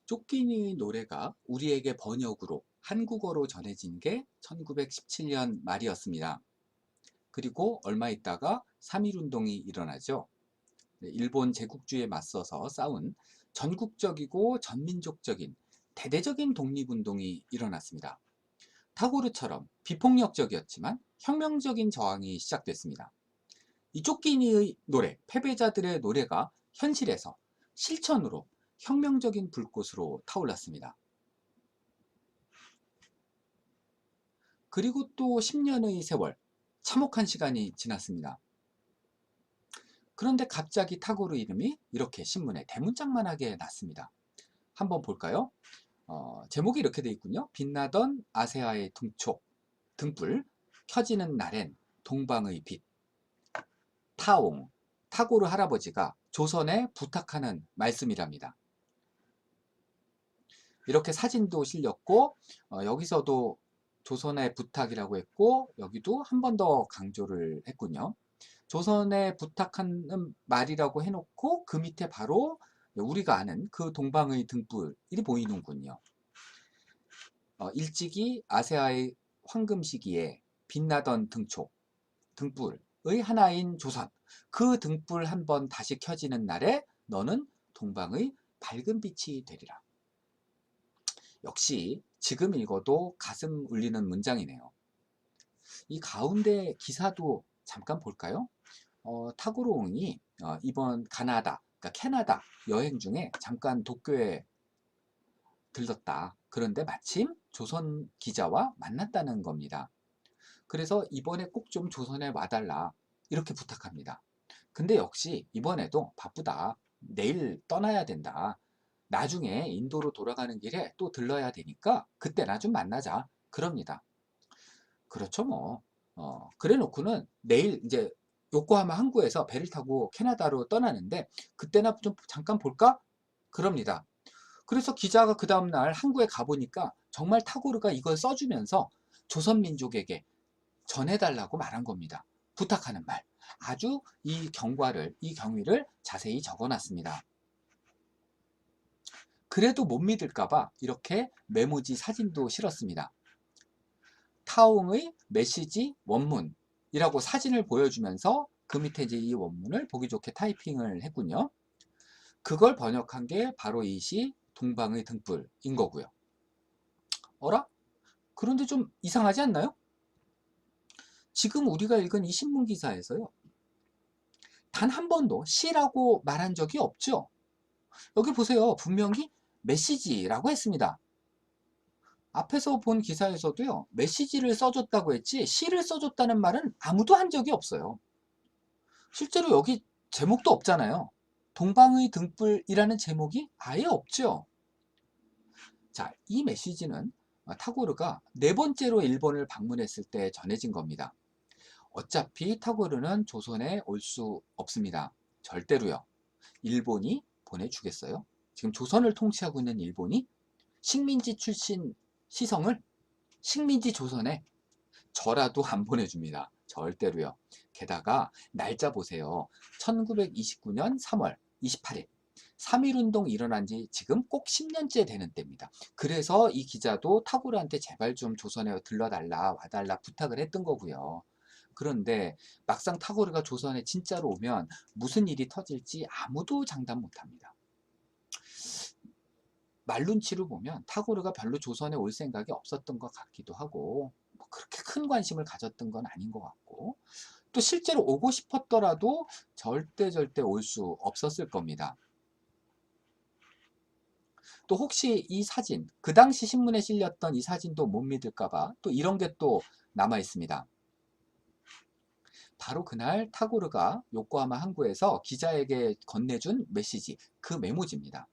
쫓기니 노래가 우리에게 번역으로 한국어로 전해진 게 1917년 말이었습니다. 그리고 얼마 있다가 3.1운동이 일어나죠. 일본 제국주의에 맞서서 싸운 전국적이고 전민족적인 대대적인 독립운동이 일어났습니다. 타고르처럼 비폭력적이었지만 혁명적인 저항이 시작됐습니다. 이 쫓기니의 노래, 패배자들의 노래가 현실에서 실천으로 혁명적인 불꽃으로 타올랐습니다. 그리고 또 10년의 세월, 참혹한 시간이 지났습니다. 그런데 갑자기 타고르 이름이 이렇게 신문에 대문짝만하게 났습니다. 한번 볼까요? 제목이 이렇게 돼 있군요. 빛나던 아세아의 등촉, 등불, 켜지는 날엔 동방의 빛. 타옹, 타고르 할아버지가 조선에 부탁하는 말씀이랍니다. 이렇게 사진도 실렸고 여기서도 조선의 부탁이라고 했고 여기도 한 번 더 강조를 했군요. 조선에 부탁하는 말이라고 해놓고 그 밑에 바로 우리가 아는 그 동방의 등불이 보이는군요. 일찍이 아세아의 황금 시기에 빛나던 등촉, 등불의 하나인 조선, 그 등불 한 번 다시 켜지는 날에 너는 동방의 밝은 빛이 되리라. 역시 지금 읽어도 가슴 울리는 문장이네요. 이 가운데 기사도 잠깐 볼까요? 타고롱이 이번 가나다, 그러니까 캐나다 여행 중에 잠깐 도쿄에 들렀다. 그런데 마침 조선 기자와 만났다는 겁니다. 그래서 이번에 꼭 좀 조선에 와달라 이렇게 부탁합니다. 근데 역시 이번에도 바쁘다. 내일 떠나야 된다. 나중에 인도로 돌아가는 길에 또 들러야 되니까 그때나 좀 만나자. 그럽니다. 그렇죠 뭐. 그래 놓고는 내일 이제 요코하마 항구에서 배를 타고 캐나다로 떠나는데 그때나 좀 잠깐 볼까? 그럽니다. 그래서 기자가 그 다음날 항구에 가보니까 정말 타고르가 이걸 써주면서 조선민족에게 전해달라고 말한 겁니다. 부탁하는 말. 아주 이 경과를, 이 경위를 자세히 적어놨습니다. 그래도 못 믿을까봐 이렇게 메모지 사진도 실었습니다. 타옹의 메시지 원문이라고 사진을 보여주면서 그 밑에 이제 이 원문을 보기 좋게 타이핑을 했군요. 그걸 번역한 게 바로 이 시 동방의 등불인 거고요. 어라? 그런데 좀 이상하지 않나요? 지금 우리가 읽은 이 신문 기사에서요. 단 한 번도 시라고 말한 적이 없죠. 여기 보세요. 분명히 메시지라고 했습니다. 앞에서 본 기사에서도요. 메시지를 써줬다고 했지 시를 써줬다는 말은 아무도 한 적이 없어요. 실제로 여기 제목도 없잖아요. 동방의 등불이라는 제목이 아예 없죠. 자, 이 메시지는 타고르가 네 번째로 일본을 방문했을 때 전해진 겁니다. 어차피 타고르는 조선에 올 수 없습니다. 절대로요. 일본이 보내주겠어요? 지금 조선을 통치하고 있는 일본이 식민지 출신 시성을 식민지 조선에 저라도 안 보내줍니다. 절대로요. 게다가 날짜 보세요. 1929년 3월 28일. 3.1운동 일어난 지 지금 꼭 10년째 되는 때입니다. 그래서 이 기자도 타고르한테 제발 좀 조선에 들러달라 와달라 부탁을 했던 거고요. 그런데 막상 타고르가 조선에 진짜로 오면 무슨 일이 터질지 아무도 장담 못합니다. 말눈치로 보면 타고르가 별로 조선에 올 생각이 없었던 것 같기도 하고 뭐 그렇게 큰 관심을 가졌던 건 아닌 것 같고 또 실제로 오고 싶었더라도 절대 올 수 없었을 겁니다. 또 혹시 이 사진, 그 당시 신문에 실렸던 이 사진도 못 믿을까봐 또 이런 게 또 남아 있습니다. 바로 그날 타고르가 요코하마 항구에서 기자에게 건네준 메시지, 그 메모지입니다.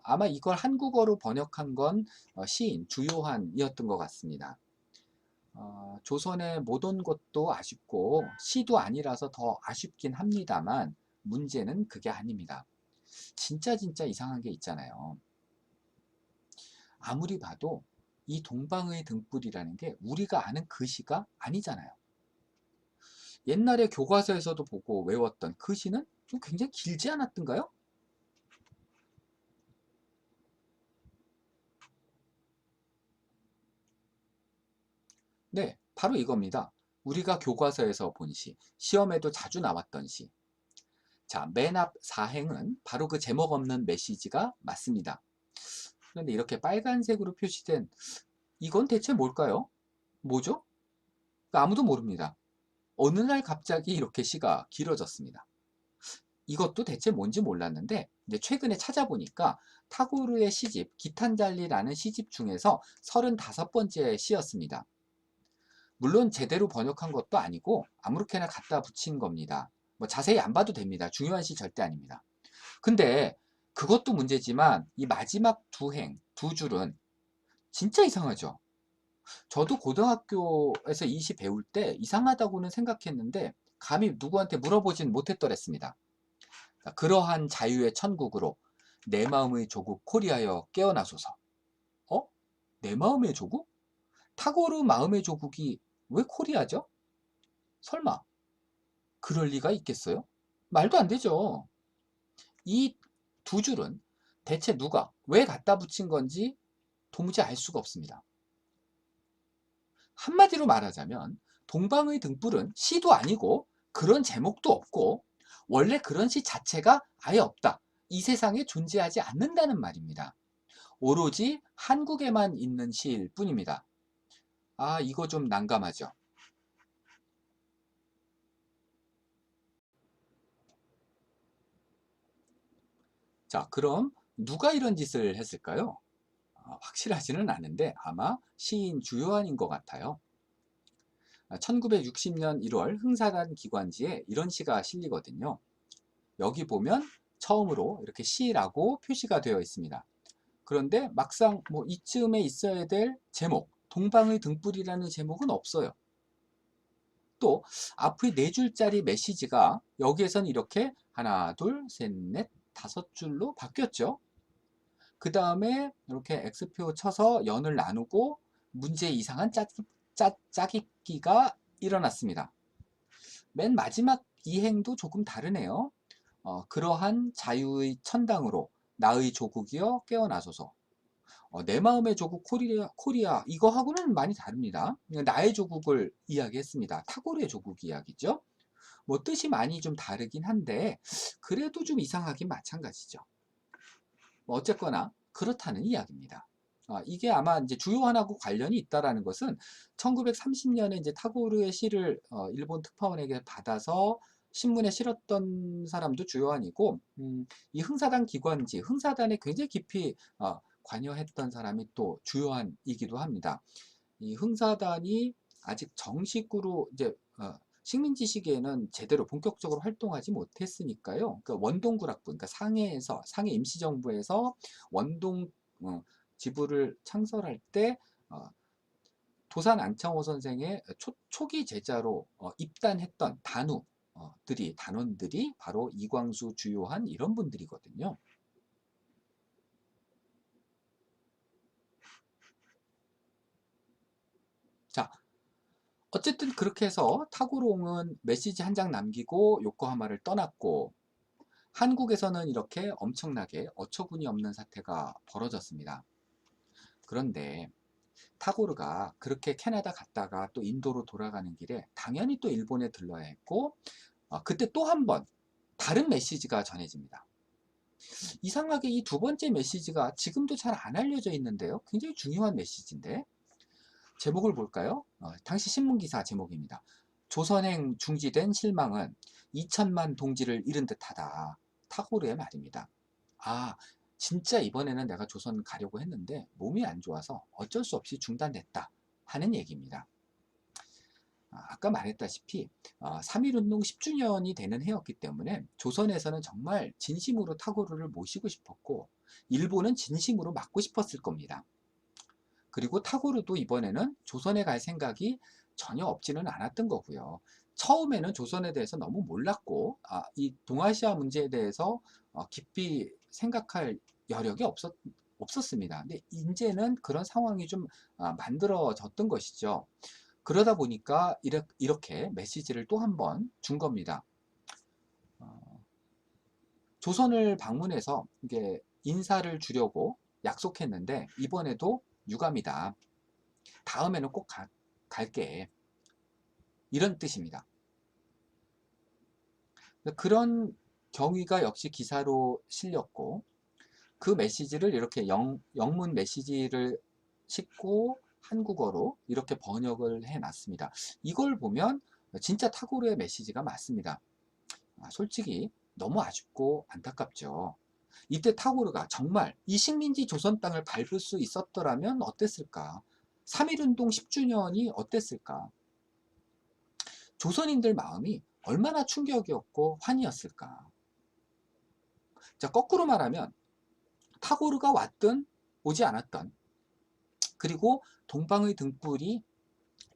아마 이걸 한국어로 번역한 건 시인 주요한이었던 것 같습니다. 조선에 못 온 것도 아쉽고 시도 아니라서 더 아쉽긴 합니다만 문제는 그게 아닙니다. 진짜 이상한 게 있잖아요. 아무리 봐도 이 동방의 등불이라는 게 우리가 아는 그 시가 아니잖아요. 옛날에 교과서에서도 보고 외웠던 그 시는 좀 굉장히 길지 않았던가요? 네, 바로 이겁니다. 우리가 교과서에서 본 시, 시험에도 자주 나왔던 시. 자, 맨 앞 사행은 바로 그 제목 없는 메시지가 맞습니다. 그런데 이렇게 빨간색으로 표시된 이건 대체 뭘까요? 뭐죠? 아무도 모릅니다. 어느 날 갑자기 이렇게 시가 길어졌습니다. 이것도 대체 뭔지 몰랐는데 이제 최근에 찾아보니까 타고르의 시집 기탄잘리라는 시집 중에서 35번째 시였습니다. 물론 제대로 번역한 것도 아니고 아무렇게나 갖다 붙인 겁니다. 뭐 자세히 안 봐도 됩니다. 중요한 시 절대 아닙니다. 근데 그것도 문제지만 이 마지막 두 줄은 진짜 이상하죠. 저도 고등학교에서 이 시 배울 때 이상하다고는 생각했는데 감히 누구한테 물어보진 못했더랬습니다. 그러한 자유의 천국으로 내 마음의 조국 코리아여 깨어나소서. 어? 내 마음의 조국? 타고르 마음의 조국이 왜 코리아죠? 설마 그럴 리가 있겠어요? 말도 안 되죠. 이 두 줄은 대체 누가 왜 갖다 붙인 건지 도무지 알 수가 없습니다. 한마디로 말하자면 동방의 등불은 시도 아니고 그런 제목도 없고 원래 그런 시 자체가 아예 없다. 이 세상에 존재하지 않는다는 말입니다. 오로지 한국에만 있는 시일 뿐입니다. 아, 이거 좀 난감하죠. 자, 그럼 누가 이런 짓을 했을까요? 확실하지는 않은데 아마 시인 주요한인 것 같아요. 1960년 1월 흥사단 기관지에 이런 시가 실리거든요. 여기 보면 처음으로 이렇게 시라고 표시가 되어 있습니다. 그런데 막상 뭐 이쯤에 있어야 될 제목, 동방의 등불이라는 제목은 없어요. 또 앞의 네 줄짜리 메시지가 여기에선 이렇게 하나, 둘, 셋, 넷, 다섯 줄로 바뀌었죠. 그 다음에 이렇게 X표 쳐서 연을 나누고 문제 이상한 짜깁기가 일어났습니다. 맨 마지막 이행도 조금 다르네요. 그러한 자유의 천당으로 나의 조국이여 깨어나소서. 내 마음의 조국 코리아 이거하고는 많이 다릅니다. 나의 조국을 이야기했습니다. 타고르의 조국 이야기죠. 뭐 뜻이 많이 좀 다르긴 한데 그래도 좀 이상하긴 마찬가지죠. 뭐 어쨌거나 그렇다는 이야기입니다. 이게 아마 이제 주요한하고 관련이 있다라는 것은 1930년에 이제 타고르의 시를 일본 특파원에게 받아서 신문에 실었던 사람도 주요한이고, 이 흥사단 기관지, 흥사단에 굉장히 깊이 관여했던 사람이 또 주요한이기도 합니다. 이 흥사단이 아직 정식으로 이제 식민지 시기에는 제대로 본격적으로 활동하지 못했으니까요. 그러니까 원동구락부, 그러니까 상해 임시정부에서 원동 지부를 창설할 때 도산 안창호 선생의 초기 제자로 입단했던 단원들이 바로 이광수, 주요한 이런 분들이거든요. 자, 어쨌든 그렇게 해서 타고롱은 메시지 한 장 남기고 요코하마를 떠났고 한국에서는 이렇게 엄청나게 어처구니 없는 사태가 벌어졌습니다. 그런데 타고르가 그렇게 캐나다 갔다가 또 인도로 돌아가는 길에 당연히 또 일본에 들러야 했고 그때 또 한 번 다른 메시지가 전해집니다. 이상하게 이 두 번째 메시지가 지금도 잘 안 알려져 있는데요. 굉장히 중요한 메시지인데 제목을 볼까요? 당시 신문기사 제목입니다. 조선행 중지된 실망은 2천만 동지를 잃은 듯하다. 타고르의 말입니다. 아, 진짜 이번에는 내가 조선 가려고 했는데 몸이 안 좋아서 어쩔 수 없이 중단됐다 하는 얘기입니다. 아까 말했다시피 3.1운동 10주년이 되는 해였기 때문에 조선에서는 정말 진심으로 타고르를 모시고 싶었고 일본은 진심으로 막고 싶었을 겁니다. 그리고 타고르도 이번에는 조선에 갈 생각이 전혀 없지는 않았던 거고요. 처음에는 조선에 대해서 너무 몰랐고 이 동아시아 문제에 대해서 깊이 생각할 여력이 없었습니다. 근데 이제는 그런 상황이 좀 만들어졌던 것이죠. 그러다 보니까 이렇게 메시지를 또 한 번 준 겁니다. 조선을 방문해서 이게 인사를 주려고 약속했는데 이번에도 유감이다. 다음에는 꼭 갈게. 이런 뜻입니다. 그런 경위가 역시 기사로 실렸고, 그 메시지를 이렇게 영문 메시지를 싣고 한국어로 이렇게 번역을 해놨습니다. 이걸 보면 진짜 타고르의 메시지가 맞습니다. 솔직히 너무 아쉽고 안타깝죠. 이때 타고르가 정말 이 식민지 조선 땅을 밟을 수 있었더라면 어땠을까? 3.1운동 10주년이 어땠을까? 조선인들 마음이 얼마나 충격이었고 환희였을까? 자, 거꾸로 말하면 타고르가 왔든 오지 않았든, 그리고 동방의 등불이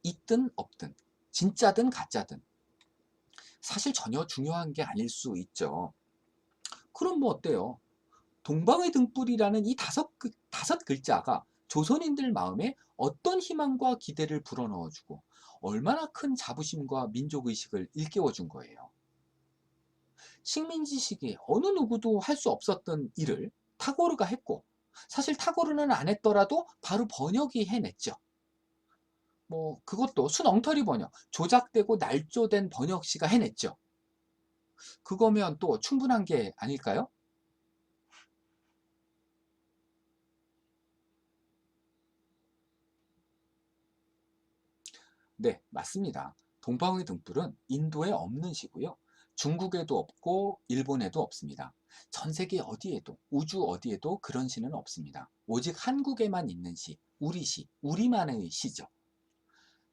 있든 없든, 진짜든 가짜든 사실 전혀 중요한 게 아닐 수 있죠. 그럼 뭐 어때요? 동방의 등불이라는 이 다섯 글자가 조선인들 마음에 어떤 희망과 기대를 불어넣어주고 얼마나 큰 자부심과 민족의식을 일깨워준 거예요. 식민지 시기에 어느 누구도 할 수 없었던 일을 타고르가 했고, 사실 타고르는 안 했더라도 바로 번역이 해냈죠. 뭐 그것도 순 엉터리 번역, 조작되고 날조된 번역시가 해냈죠. 그거면 또 충분한 게 아닐까요? 네, 맞습니다. 동방의 등불은 인도에 없는 시고요. 중국에도 없고 일본에도 없습니다. 전 세계 어디에도, 우주 어디에도 그런 시는 없습니다. 오직 한국에만 있는 시, 우리 시, 우리만의 시죠.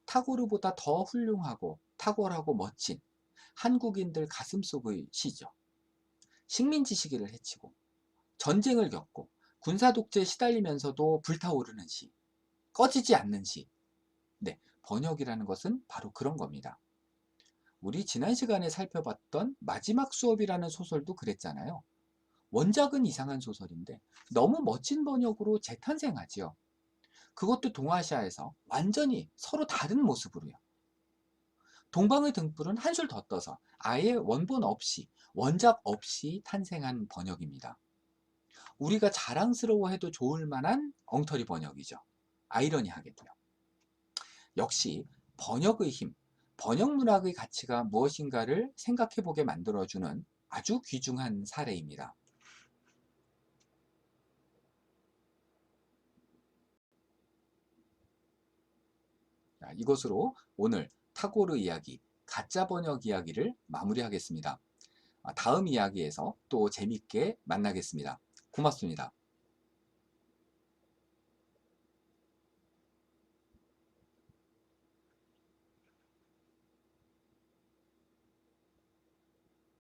타고르보다 더 훌륭하고 탁월하고 멋진 한국인들 가슴속의 시죠. 식민지 시기를 헤치고 전쟁을 겪고 군사독재에 시달리면서도 불타오르는 시, 꺼지지 않는 시. 네, 번역이라는 것은 바로 그런 겁니다. 우리 지난 시간에 살펴봤던 마지막 수업이라는 소설도 그랬잖아요. 원작은 이상한 소설인데 너무 멋진 번역으로 재탄생하지요. 그것도 동아시아에서 완전히 서로 다른 모습으로요. 동방의 등불은 한술 더 떠서 아예 원본 없이, 원작 없이 탄생한 번역입니다. 우리가 자랑스러워해도 좋을 만한 엉터리 번역이죠. 아이러니하게도요. 역시 번역의 힘, 번역 문학의 가치가 무엇인가를 생각해보게 만들어주는 아주 귀중한 사례입니다. 자, 이것으로 오늘 타고르 이야기, 가짜 번역 이야기를 마무리하겠습니다. 다음 이야기에서 또 재밌게 만나겠습니다. 고맙습니다.